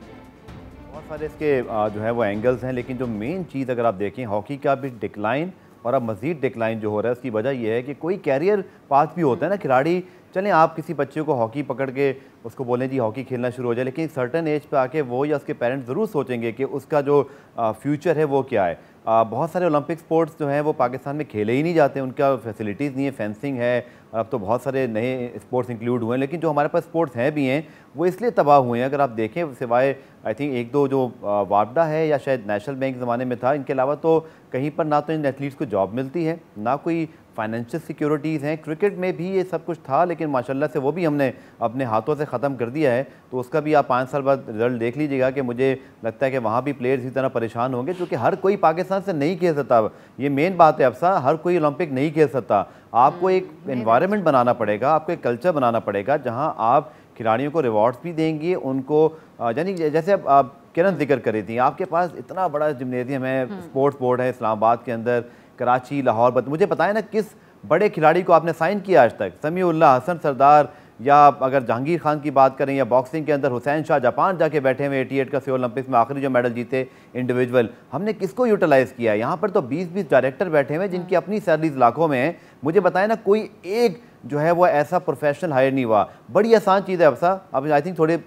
बहुत सारे इसके जो है वो एंगल्स हैं, लेकिन जो मेन चीज़ अगर आप देखें, हॉकी का भी डिक्लाइन और अब मज़ीद डिक्लाइन जो हो रहा है उसकी वजह यह है कि कोई कैरियर पाथ भी होता है ना। खिलाड़ी, चलें आप किसी बच्चे को हॉकी पकड़ के उसको बोलें जी हॉकी खेलना शुरू हो जाए, लेकिन सर्टन एज पे आके वो या उसके पेरेंट्स ज़रूर सोचेंगे कि उसका जो फ्यूचर है वो क्या है। बहुत सारे ओलंपिक स्पोर्ट्स जो हैं वो पाकिस्तान में खेले ही नहीं जाते, उनका फैसिलिटीज़ नहीं है। फेंसिंग है, अब तो बहुत सारे नए स्पोर्ट्स इंक्लूड हुए हैं, लेकिन जो हमारे पास स्पोर्ट्स हैं भी हैं वो इसलिए तबाह हुए हैं। अगर आप देखें, सिवाय आई थिंक एक दो जो वापडा है या शायद नेशनल बैंक ज़माने में था, इनके अलावा तो कहीं पर ना तो इन एथलीट्स को जॉब मिलती है, ना कोई फाइनेंशियल सिक्योरिटीज़ हैं। क्रिकेट में भी ये सब कुछ था, लेकिन माशाल्लाह से वो भी हमने अपने हाथों से ख़त्म कर दिया है। तो उसका भी आप 5 साल बाद रिजल्ट देख लीजिएगा कि मुझे लगता है कि वहाँ भी प्लेयर्स इसी तरह परेशान होंगे, क्योंकि हर कोई पाकिस्तान से नहीं खेल सकता। ये मेन बात है अफसा, हर कोई ओलंपिक नहीं खेल सकता। आपको एक एनवायरनमेंट बनाना पड़ेगा, आपको एक कल्चर बनाना पड़ेगा जहाँ आप खिलाड़ियों को रिवॉर्ड्स भी देंगे, उनको यानी जैसे आप किरण जिक्र करी थी, आपके पास इतना बड़ा जिम्नेजियम है, स्पोर्ट्स बोर्ड है इस्लामाबाद के अंदर, कराची, लाहौर। मुझे बताएं ना किस बड़े खिलाड़ी को आपने साइन किया आज तक? समीउल्लाह, हसन सरदार, या अगर जहांगीर खान की बात करें, या बॉक्सिंग के अंदर हुसैन शाह जापान जाके बैठे हुए 88 का सियोल ओलंपिक्स में आखिरी जो मेडल जीते इंडिविजुअल, हमने किसको यूटिलाइज़ किया? यहाँ पर तो 20-20 डायरेक्टर बैठे हुए जिनकी अपनी सैलरीज लाखों में है। मुझे बताएं ना कोई एक जो है वो ऐसा प्रोफेशनल हायर नहीं हुआ। बड़ी आसान चीज़ है अफसा। अब आई थिंक थोड़े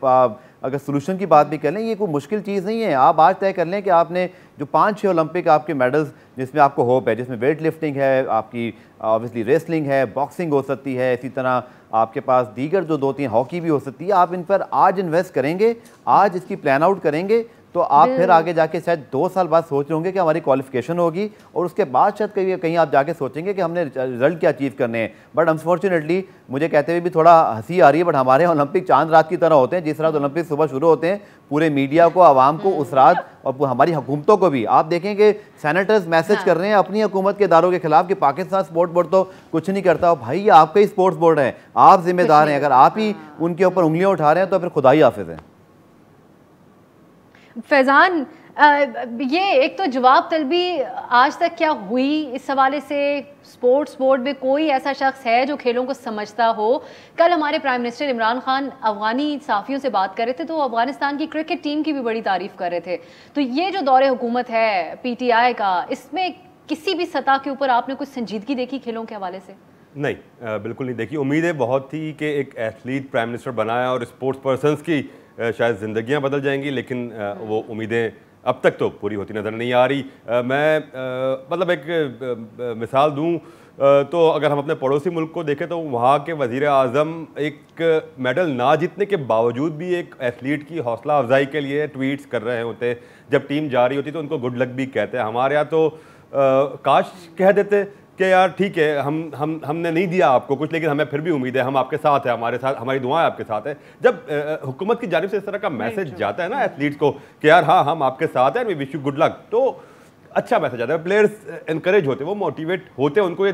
अगर सोल्यूशन की बात भी कर लें, ये कोई मुश्किल चीज़ नहीं है। आप आज तय कर लें कि आपने जो 5-6 ओलंपिक आपके मेडल्स जिसमें आपको होप है, जिसमें वेट लिफ्टिंग है, आपकी ऑब्वियसली रेसलिंग है, बॉक्सिंग हो सकती है, इसी तरह आपके पास दीगर जो 2-3 हॉकी भी हो सकती है, आप इन पर आज इन्वेस्ट करेंगे, आज इसकी प्लान आउट करेंगे, तो आप फिर आगे जाके शायद 2 साल बाद सोच रहे होंगे कि हमारी क्वालिफिकेशन होगी, और उसके बाद शायद कहीं आप जाके सोचेंगे कि हमने रिजल्ट क्या अचीव करने हैं। बट अनफॉर्चुनेटली मुझे कहते हुए भी थोड़ा हंसी आ रही है, बट हमारे ओलंपिक चांद रात की तरह होते हैं। जिस रात ओलंपिक सुबह शुरू होते हैं, पूरे मीडिया को, आवाम को उस रात, और हमारी हुकूमतों को भी आप देखेंगे सेनेटर्स मैसेज कर रहे हैं अपनी हुकूमत के इदारों के खिलाफ कि पाकिस्तान स्पोर्ट्स बोर्ड तो कुछ नहीं करता। भाई ये आपका ही स्पोर्ट्स बोर्ड है, आप जिम्मेदार हैं। अगर आप ही उनके ऊपर उंगलियां उठा रहे हैं तो फिर खुदा ही हाफिज है। फैज़ान, ये एक तो जवाब तलबी आज तक क्या हुई इस हवाले से? स्पोर्ट्स बोर्ड में कोई ऐसा शख्स है जो खेलों को समझता हो? कल हमारे प्राइम मिनिस्टर इमरान खान अफगानी साफ़ियों से बात कर रहे थे तो अफगानिस्तान की क्रिकेट टीम की भी बड़ी तारीफ़ कर रहे थे। तो ये जो दौरे हुकूमत है PTI का, इसमें किसी भी सतह के ऊपर आपने कुछ संजीदगी देखी खेलों के हवाले से? नहीं, बिल्कुल नहीं देखी। उम्मीदें बहुत थी कि एक एथलीट प्राइम मिनिस्टर बनाया और स्पोर्ट्स पर्सनस की शायद ज़िंदगियां बदल जाएंगी, लेकिन वो उम्मीदें अब तक तो पूरी होती नज़र नहीं आ रही। मैं मतलब एक मिसाल दूं तो अगर हम अपने पड़ोसी मुल्क को देखें तो वहाँ के वज़ीर आज़म एक मेडल ना जीतने के बावजूद भी एक एथलीट की हौसला अफजाई के लिए ट्वीट्स कर रहे होते। जब टीम जा रही होती तो उनको गुड लक भी कहते हैं। हमारे यहाँ तो काश कह देते कि यार ठीक है, हमने नहीं दिया आपको कुछ, लेकिन हमें फिर भी उम्मीद है, हम आपके साथ हैं, हमारे साथ, हमारी दुआएं आपके साथ है। जब हुकूमत की जानिब से इस तरह का मैसेज जाता है ना एथलीट्स को कि यार हाँ हम आपके साथ हैं, we wish you good luck, तो अच्छा मैसेज आता है, प्लेयर्स इनकरेज होते हैं, वो मोटिवेट होते हैं, उनको ये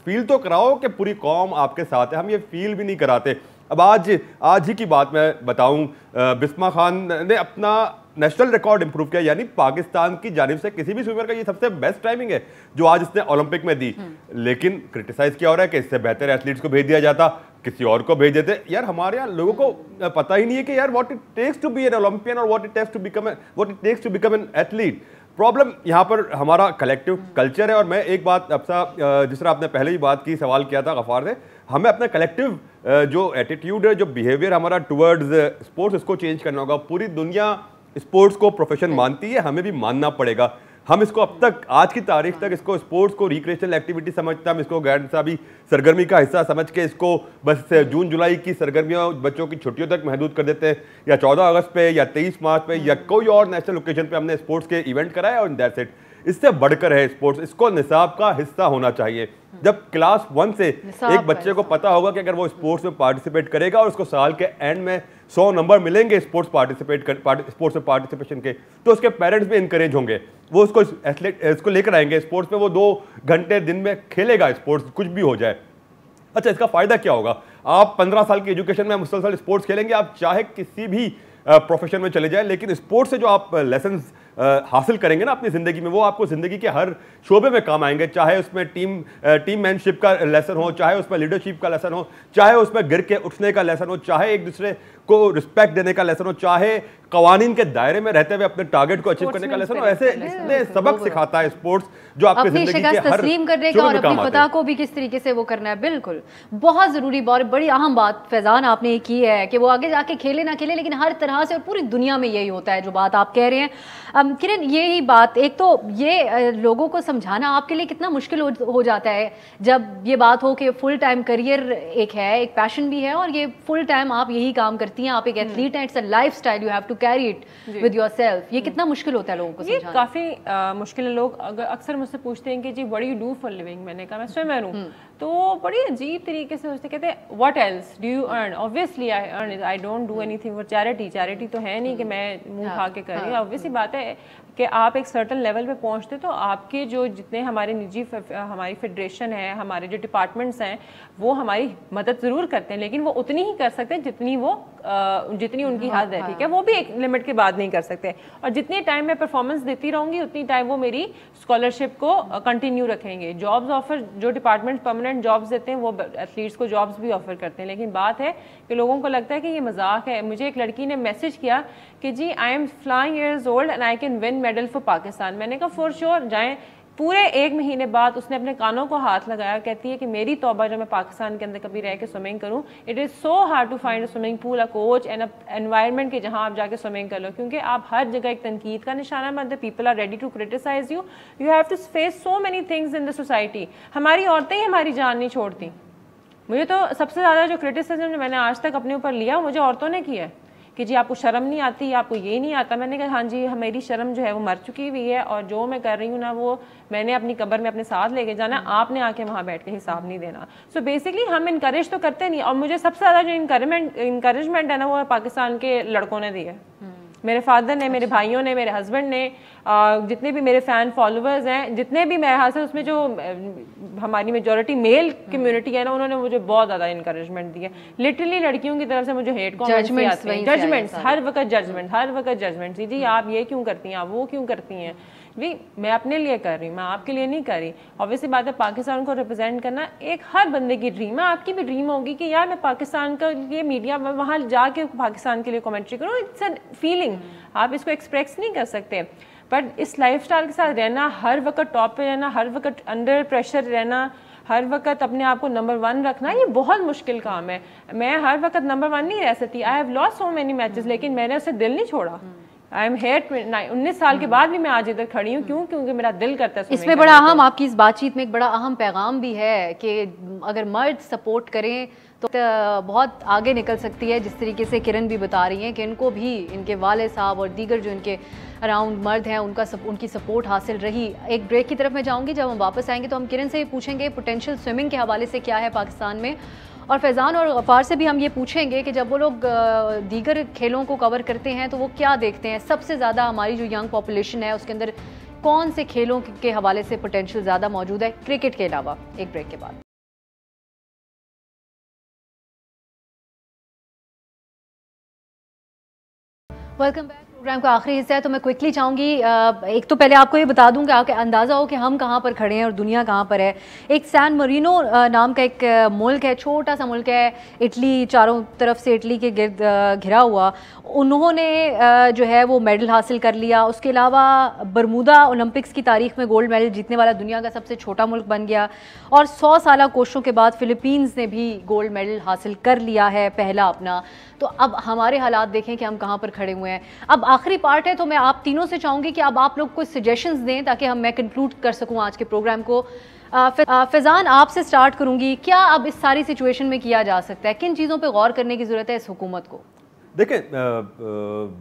फील तो कराओ कि पूरी कौम आपके साथ है। हम ये फील भी नहीं कराते। अब आज ही की बात मैं बताऊं, बिस्मा खान ने अपना नेशनल रिकॉर्ड इंप्रूव किया, यानी पाकिस्तान की जानिब से किसी भी स्विमर का ये सबसे बेस्ट टाइमिंग है जो आज इसने ओलंपिक में दी। लेकिन क्रिटिसाइज किया हो रहा है कि इससे बेहतर एथलीट्स को भेज दिया जाता, किसी और को भेज देते। यार हमारे यहाँ लोगों को पता ही नहीं है कि यार what it takes to be an Olympian और what it takes to become an athlete. Problem यहाँ पर हमारा कलेक्टिव कल्चर है। और मैं एक बात जिस तरह आपने पहले ही बात की, सवाल किया था गफ्फार ने, हमें अपना कलेक्टिव जो एटीट्यूड है, जो बिहेवियर हमारा टुवर्ड्स स्पोर्ट्स, इसको चेंज करना होगा। पूरी दुनिया स्पोर्ट्स को प्रोफेशन मानती है, हमें भी मानना पड़ेगा। हम इसको अब तक, आज की तारीख तक इसको स्पोर्ट्स को रिक्रिएशनल एक्टिविटी समझते हैं, हम इसको गैर निसाबी सरगर्मी का हिस्सा समझ के इसको बस जून जुलाई की सरगर्मियों, बच्चों की छुट्टियों तक महदूद कर देते हैं, या 14 अगस्त पे या 23 मार्च पे या कोई और नेशनल ओकेजन पे हमने स्पोर्ट्स के इवेंट कराए और दैट्स इट। इससे बढ़कर है स्पोर्ट्स, इसको निसाब का हिस्सा होना चाहिए। जब क्लास 1 से एक बच्चे को पता होगा कि अगर वो स्पोर्ट्स में पार्टिसिपेट करेगा और उसको साल के एंड में 100 नंबर मिलेंगे स्पोर्ट्स में पार्टिसिपेशन के, तो उसके पेरेंट्स भी इंकरेज होंगे, वो इसको लेकर आएंगे स्पोर्ट्स में, वो 2 घंटे दिन में खेलेगा स्पोर्ट्स, कुछ भी हो जाए। अच्छा, इसका फायदा क्या होगा? आप 15 साल की एजुकेशन में मुसलसल स्पोर्ट्स खेलेंगे, आप चाहे किसी भी प्रोफेशन में चले जाए, लेकिन स्पोर्ट्स से जो आप लेसन्स हासिल करेंगे ना अपनी ज़िंदगी में, वो आपको ज़िंदगी के हर शोबे में काम आएंगे। चाहे उसमें टीममैनशिप का लेसन हो, चाहे उसमें लीडरशिप का लेसन हो, चाहे उसमें गिर के उठने का लेसन हो, चाहे एक दूसरे को रिस्पेक्ट देने का लेसन हो, चाहे कवानीन के दायरे में रहते हुए अपने टारगेट को अचीव करने का लेसन हो। ऐसे इतने सबक सिखाता है स्पोर्ट्स, जो आपकी अपनी ज़िंदगी के हर तस्लीम करने का और अपनी फतह को भी किस तरीके से वो करना है। बिल्कुल, बहुत ज़रूरी, बड़ी अहम बात फैजान आपने की है कि वो आगे जाके खेले ना खेले, लेकिन हर तरह से और पूरी दुनिया में यही होता है जो बात आप कह रहे हैं। किरण, यही बात, एक तो ये लोगों को समझाना आपके लिए कितना मुश्किल हो जाता है जब ये बात हो कि फुल टाइम करियर एक है, एक पैशन भी है, और ये फुल टाइम आप यही काम करती हैं, आप एक एथलीट हैं, it's a lifestyle, you have to carry it with yourself. ये कितना मुश्किल होता है लोगों को समझाना? काफ़ी मुश्किल है। लोग अक्सर मुझसे पूछते हैं कि जी what do you do for living, मैंने कहा मैं स्विमर हूँ, तो बड़ी अजीब तरीके से सोचते, कहते हैं what else do you earn? Obviously I earn, I don't do anything for charity तो है नहीं कि मैं मुंह खा के कर रही हूँ। ऑब्वियसली बात है कि आप एक सर्टन लेवल पे पहुंचते तो आपके जो जितने हमारे हमारी फेडरेशन है, हमारे जो डिपार्टमेंट्स हैं, वो हमारी मदद ज़रूर करते हैं, लेकिन वो उतनी ही कर सकते हैं जितनी उनकी हद है, ठीक है? वो भी एक लिमिट के बाद नहीं कर सकते। और जितनी टाइम मैं परफॉर्मेंस देती रहूँगी उतनी टाइम वो मेरी स्कॉलरशिप को कंटिन्यू रखेंगे। जॉब्स ऑफर, जो डिपार्टमेंट परमानेंट जॉब्स देते हैं वो एथलीट्स को जॉब्स भी ऑफर करते हैं, लेकिन बात है कि लोगों को लगता है कि ये मजाक है। मुझे एक लड़की ने मैसेज किया कि जी I am flying years old and I can win medal for Pakistan. मैंने कहा फॉर श्योर जाएं। पूरे 1 महीने बाद उसने अपने कानों को हाथ लगाया, कहती है कि मेरी तौबा जब मैं पाकिस्तान के अंदर कभी रह के स्विमिंग करूं, it is so hard to find a swimming pool, a coach and a environment के जहां आप जाके स्विमिंग कर लो, क्योंकि आप हर जगह एक तनकीद का निशाना बनते, people are ready to criticise you, you have to face so many things in the society. हमारी औरतें ही हमारी जान नहीं छोड़ती। मुझे तो सबसे ज़्यादा जो क्रिटिसिज्म जो मैंने आज तक अपने ऊपर लिया मुझे औरतों ने किया है कि जी आपको शर्म नहीं आती, आपको ये नहीं आता। मैंने कहा हाँ जी, मेरी शर्म जो है वो मर चुकी हुई है, और जो मैं कर रही हूँ ना वो मैंने अपनी कब्र में अपने साथ लेके जाना, आपने आके वहाँ बैठ के हिसाब नहीं देना। सो बेसिकली हम इनकरेज तो करते नहीं, और मुझे सबसे ज़्यादा जो इनकरेजमेंट है ना वो पाकिस्तान के लड़कों ने दी है। मेरे फादर ने, मेरे भाइयों ने, मेरे हस्बैंड ने, जितने भी मेरे फ़ैन फॉलोअर्स हैं, जितने भी मेरे हाथ से उसमें जो हमारी मेजॉरिटी मेल कम्युनिटी है ना, उन्होंने मुझे बहुत ज़्यादा इंकरेजमेंट दी है। लिटरली लड़कियों की तरफ से मुझे हेट कमेंट्स भी आते हैं, जजमेंट्स, हर वक्त जजमेंट्स, जी आप ये क्यों करती हैं, आप वो क्यों करती हैं। भी मैं अपने लिए कर रही हूँ, मैं आपके लिए नहीं कर रही। ऑब्वियसली बात है, पाकिस्तान को रिप्रेजेंट करना एक हर बंदे की ड्रीम है। आपकी भी ड्रीम होगी कि यार मैं पाकिस्तान का ये मीडिया में वहाँ जाके पाकिस्तान के लिए कमेंट्री करूँ। इट्स अ फीलिंग, आप इसको एक्सप्रेस नहीं कर सकते। बट इस लाइफस्टाइल के साथ रहना, हर वक्त टॉप पे रहना, हर वक्त अंडर प्रेशर रहना, हर वक्त अपने आप को नंबर 1 रखना, ये बहुत मुश्किल काम है। मैं हर वक्त नंबर 1 नहीं रह सकती। I have lost so many matches, लेकिन मैंने उससे दिल नहीं छोड़ा। आई एम हेयर 19 साल के बाद भी मैं आज इधर खड़ी हूँ। क्यों? क्योंकि मेरा दिल करता है। इसमें बड़ा अहम, आपकी इस बातचीत में एक बड़ा अहम पैगाम भी है कि अगर मर्द सपोर्ट करें तो बहुत आगे निकल सकती है। जिस तरीके से किरण भी बता रही हैं कि इनको भी इनके वाले साहब और दीगर जो इनके अराउंड मर्द हैं उनकी सपोर्ट हासिल रही। एक ब्रेक की तरफ मैं जाऊँगी, जब हम वापस आएंगे तो हम किरण से पूछेंगे पोटेंशियल स्विमिंग के हवाले से क्या है पाकिस्तान में, और फैज़ान और गफ़ार से भी हम ये पूछेंगे कि जब वो लोग दीगर खेलों को कवर करते हैं तो वो क्या देखते हैं। सबसे ज़्यादा हमारी जो यंग पॉपुलेशन है उसके अंदर कौन से खेलों के हवाले से पोटेंशियल ज़्यादा मौजूद है क्रिकेट के अलावा, एक ब्रेक के बाद। Welcome back. प्रोग्राम का आखिरी हिस्सा है तो मैं क्विकली चाहूँगी, एक तो पहले आपको ये बता दूँ कि आपके अंदाज़ा हो कि हम कहाँ पर खड़े हैं और दुनिया कहाँ पर है। एक सैन मरीनो नाम का एक मुल्क है, छोटा सा मुल्क है, इटली चारों तरफ से इटली के गिर्द घिरा हुआ, उन्होंने जो है वो मेडल हासिल कर लिया। उसके अलावा बरमूदा ओलंपिक्स की तारीख में गोल्ड मेडल जीतने वाला दुनिया का सबसे छोटा मुल्क बन गया। और 100 साल कोशिशों के बाद फिलीपींस ने भी गोल्ड मेडल हासिल कर लिया है, पहला अपना। तो अब हमारे हालात देखें कि हम कहाँ पर खड़े हुए हैं। अब आखिरी पार्ट है तो मैं आप तीनों से चाहूँगी कि अब आप लोग कुछ सजेशंस दें ताकि मैं कंक्लूड कर सकूँ आज के प्रोग्राम को। फैज़ान, आपसे स्टार्ट करूँगी, क्या अब इस सारी सिचुएशन में किया जा सकता है, किन चीज़ों पर गौर करने की ज़रूरत है इस हुकूमत को? देखें,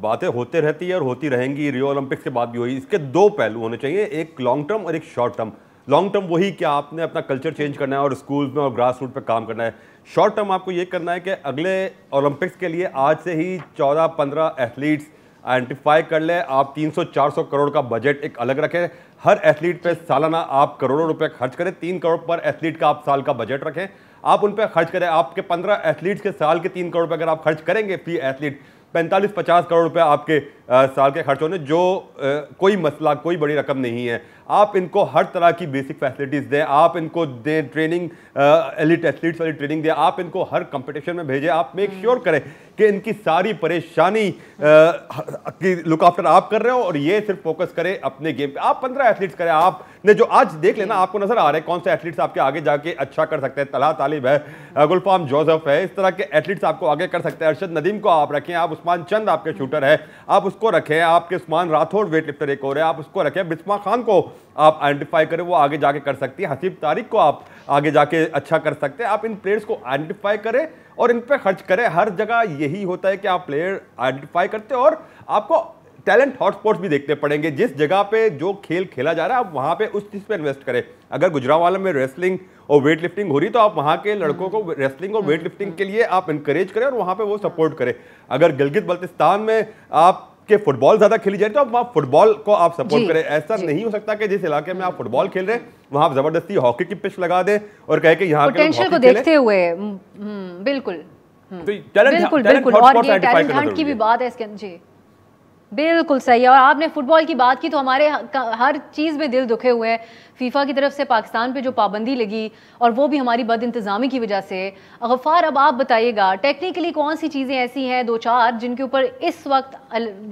बातें होते रहती है और होती रहेंगी, रियो ओलंपिक्स के बाद भी हुई। इसके दो पहलू होने चाहिए, एक लॉन्ग टर्म और एक शॉर्ट टर्म। लॉन्ग टर्म वही कि आपने अपना कल्चर चेंज करना है और स्कूल्स में और ग्रास रूट पे काम करना है। शॉर्ट टर्म आपको ये करना है कि अगले ओलंपिक्स के लिए आज से ही 14-15 एथलीट्स आइडेंटिफाई कर ले। आप 300-400 करोड़ का बजट एक अलग रखें, हर एथलीट पे सालाना आप करोड़ों रुपए खर्च करें। 3 करोड़ पर एथलीट का आप साल का बजट रखें, आप उन पर खर्च करें। आपके 15 एथलीट्स के साल के 3 करोड़ रुपए अगर आप खर्च करेंगे फी एथलीट, 45-50 करोड़ रुपए आपके साल के खर्च होने, जो कोई मसला, कोई बड़ी रकम नहीं है। आप इनको हर तरह की बेसिक फैसिलिटीज़ दें, आप इनको दें ट्रेनिंग, एलिट एथलीट्स वाली ट्रेनिंग दें, आप इनको हर कंपटीशन में भेजें। आप मेक श्योर करें कि इनकी सारी परेशानी की लुक आफ्टर आप कर रहे हो और ये सिर्फ फोकस करें अपने गेम पे। आप 15 एथलीट्स करें, आपने जो आज देख लेना, आपको नजर आ रहे हैं कौन से एथलीट्स आपके आगे जाके अच्छा कर सकते हैं। तलहा तालिब है, गुलफाम जोसेफ है, इस तरह के एथलीट्स आपको आगे कर सकते हैं। अरशद नदीम को आप रखें, आप उस्मान चंद आपके शूटर है, आप उसको रखें। आपके उस्मान राठौड़ वेट लिफ्टर एक और है, आप उसको रखें। बिस्मा खान को आप आइडेंटिफाई करें, वो आगे जाके कर सकती है। हसीब तारिक को आप आगे जाके अच्छा कर सकते हैं। आप इन प्लेयर्स को आइडेंटिफाई करें और इन पे खर्च करें। हर जगह यही होता है कि आप प्लेयर आइडेंटिफाई करते हैं और आपको टैलेंट हॉटस्पॉट्स भी देखने पड़ेंगे। जिस जगह पे जो खेल खेला जा रहा है, आप वहां पे उस चीज पे इन्वेस्ट करें। अगर गुजरांवाला में रेसलिंग और वेट लिफ्टिंग हो रही तो आप वहां के लड़कों को रेसलिंग और वेट लिफ्टिंग के लिए आप इंकरेज करें और वहां पे वो सपोर्ट करें। अगर गिलगित बल्तिस्तान में आप के फुटबॉल ज्यादा खेली जाए तो आप वहाँ फुटबॉल को आप सपोर्ट करें। ऐसा नहीं हो सकता कि जिस इलाके में आप फुटबॉल खेल रहे हैं वहां आप जबरदस्ती हॉकी की पिच लगा दें और कहे कि यहाँ पोटेंशियल को देखते हुए। बिल्कुल बिल्कुल बिल्कुल। और ये टैलेंट हंट की भी बात है इसके। जी बिल्कुल सही है। और आपने फुटबॉल की बात की तो हमारे हर चीज़ में दिल दुखे हुए हैं। फीफा की तरफ से पाकिस्तान पे जो पाबंदी लगी और वो भी हमारी बद इंतज़ामी की वजह से। गफ्फार, अब आप बताइएगा टेक्निकली कौन सी चीज़ें ऐसी हैं 2-4 जिनके ऊपर इस वक्त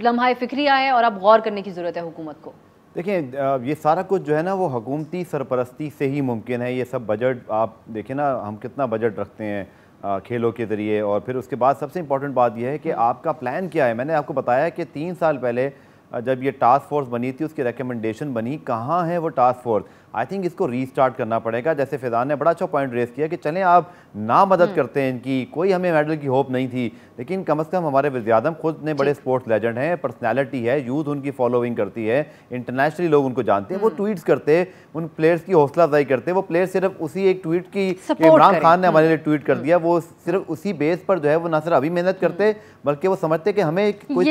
लम्हा फ़िक्रिया है और अब गौर करने की ज़रूरत है हुकूमत को? देखिए, ये सारा कुछ जो है ना वो हुकूमती सरपरस्ती से ही मुमकिन है। ये सब बजट आप देखें ना, हम कितना बजट रखते हैं खेलों के ज़रिए, और फिर उसके बाद सबसे इम्पॉर्टेंट बात यह है कि आपका प्लान क्या है। मैंने आपको बताया कि 3 साल पहले जब ये टास्क फोर्स बनी थी, उसकी रिकमेंडेशन बनी, कहाँ है वो टास्क फोर्स? आई थिंक इसको रीस्टार्ट करना पड़ेगा। जैसे फैज़ान ने बड़ा अच्छा पॉइंट रेस किया कि चलें आप ना मदद करते हैं इनकी, कोई हमें मेडल की होप नहीं थी, लेकिन कम से कम हमारे वज़ीर-ए-आज़म खुद ने बड़े स्पोर्ट्स लेजेंड हैं, पर्सनैलिटी है, यूथ उनकी फॉलोइंग करती है, इंटरनेशनली लोग उनको जानते हैं, वो ट्वीट्स करते, उन प्लेयर्स की हौसला अफजाई करते। वो प्लेयर सिर्फ उसी एक ट्वीट की, इमरान खान ने हमारे लिए ट्वीट कर दिया, वो सिर्फ उसी बेस पर जो है वो ना सिर्फ अभी मेहनत करते बल्कि वो समझते कि हमें कुछ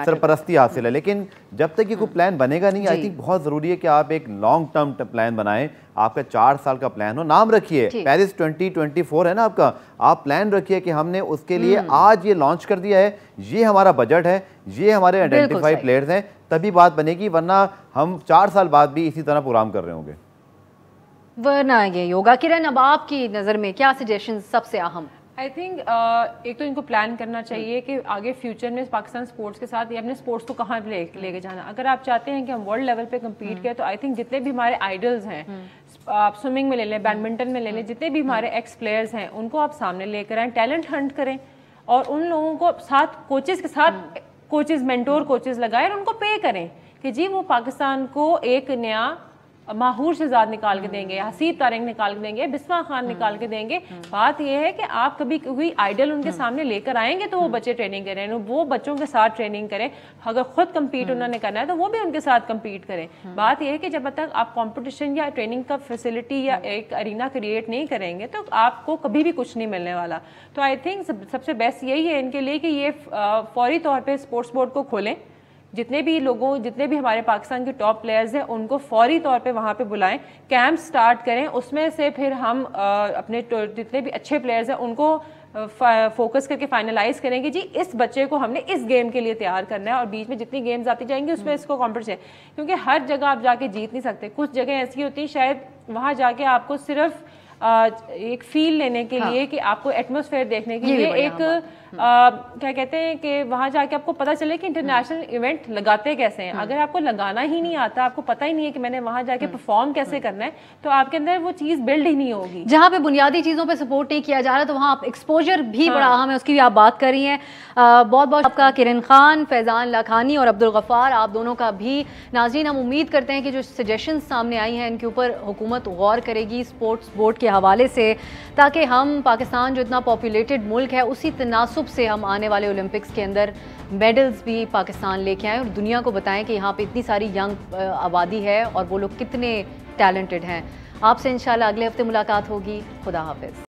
सरपरस्ती हासिल है। लेकिन जब तक ये कोई प्लान बनेगा नहीं, आई थिंक बहुत ज़रूरी है कि आप एक लॉन्ग टर्म प्लान बनाएं। आपका 4 साल का प्लान हो, नाम रखिए पेरिस 2024 है ना आपका, आप प्लान रखिए कि हमने उसके लिए आज ये लॉन्च कर दिया है, ये हमारा बजट है, ये हमारे आइडेंटिफाई प्लेयर्स हैं, तभी बात बनेगी, वरना हम 4 साल बाद भी इसी तरह प्रोग्राम कर रहे होंगे। वरना ये योगा। किरण, अब आपकी नज़र में क्या सजेशन सबसे अहम? आई थिंक एक तो इनको प्लान करना चाहिए कि आगे फ्यूचर में पाकिस्तान स्पोर्ट्स के साथ ये अपने स्पोर्ट्स को कहाँ लेके जाना। अगर आप चाहते हैं कि हम वर्ल्ड लेवल पे कम्पीट करें तो आई थिंक जितने भी हमारे आइडल्स हैं, आप स्विमिंग में ले लें, बैडमिंटन में ले लें, जितने भी हमारे एक्स प्लेयर्स हैं उनको आप सामने लेकर आएँ, टैलेंट हंट करें और उन लोगों को साथ कोचेज़ के साथ कोचेज़, मेंटोर कोचेज़ लगाएं और उनको पे करें कि जी वो पाकिस्तान को एक नया माहूर शहजाद निकाल के देंगे, हसीब तारिक निकाल के देंगे, बिस्मा खान निकाल के देंगे। बात यह है कि आप कभी कोई आइडल उनके सामने लेकर आएंगे तो वो बच्चे ट्रेनिंग करें, वो बच्चों के साथ ट्रेनिंग करें। अगर खुद कम्पीट उन्होंने करना है तो वो भी उनके साथ कम्पीट करें। बात यह है कि जब तक आप कॉम्पिटिशन या ट्रेनिंग का फैसिलिटी या एक अरीना क्रिएट नहीं करेंगे तो आपको कभी भी कुछ नहीं मिलने वाला। तो आई थिंक सबसे बेस्ट यही है इनके लिए कि ये फौरी तौर पर स्पोर्ट्स बोर्ड को खोलें जितने भी हमारे पाकिस्तान के टॉप प्लेयर्स हैं उनको फौरी तौर पे वहाँ पे बुलाएं, कैंप स्टार्ट करें, उसमें से फिर हम अपने जितने भी अच्छे प्लेयर्स हैं उनको फोकस करके फाइनलाइज करेंगे जी इस बच्चे को हमने इस गेम के लिए तैयार करना है, और बीच में जितनी गेम्स आती जाएंगी उसमें इसको कॉम्पिटिशन, क्योंकि हर जगह आप जाके जीत नहीं सकते। कुछ जगह ऐसी होती है शायद वहाँ जाके आपको सिर्फ एक फील लेने के लिए कि आपको एटमॉस्फेयर देखने के लिए एक क्या कहते हैं कि वहाँ जाके आपको पता चले कि इंटरनेशनल इवेंट लगाते कैसे हैं। अगर आपको लगाना ही नहीं आता, आपको पता ही नहीं है कि मैंने वहाँ जाके परफॉर्म कैसे करना है, तो आपके अंदर वो चीज़ बिल्ड ही नहीं होगी। जहाँ पे बुनियादी चीज़ों पे सपोर्ट नहीं किया जा रहा तो वहाँ आप एक्सपोजर भी बड़ा अहम है, उसकी भी आप बात कर रही हैं। बहुत बहुत आपका किरण खान, फैज़ान लाखानी और अब्दुल गफ़ार, आप दोनों का भी। नाज़रीन, हम उम्मीद करते हैं कि जो सजेशंस सामने आई हैं इनके ऊपर हुकूमत गौर करेगी स्पोर्ट्स बोर्ड के हवाले से, ताकि हम पाकिस्तान जो इतना पॉपुलेटेड मुल्क है उसी तनासुब से हम आने वाले ओलंपिक्स के अंदर मेडल्स भी पाकिस्तान लेके आएँ और दुनिया को बताएं कि यहाँ पे इतनी सारी यंग आबादी है और वो लोग कितने टैलेंटेड हैं। आपसे इंशाल्लाह अगले हफ्ते मुलाकात होगी। खुदा हाफिज़।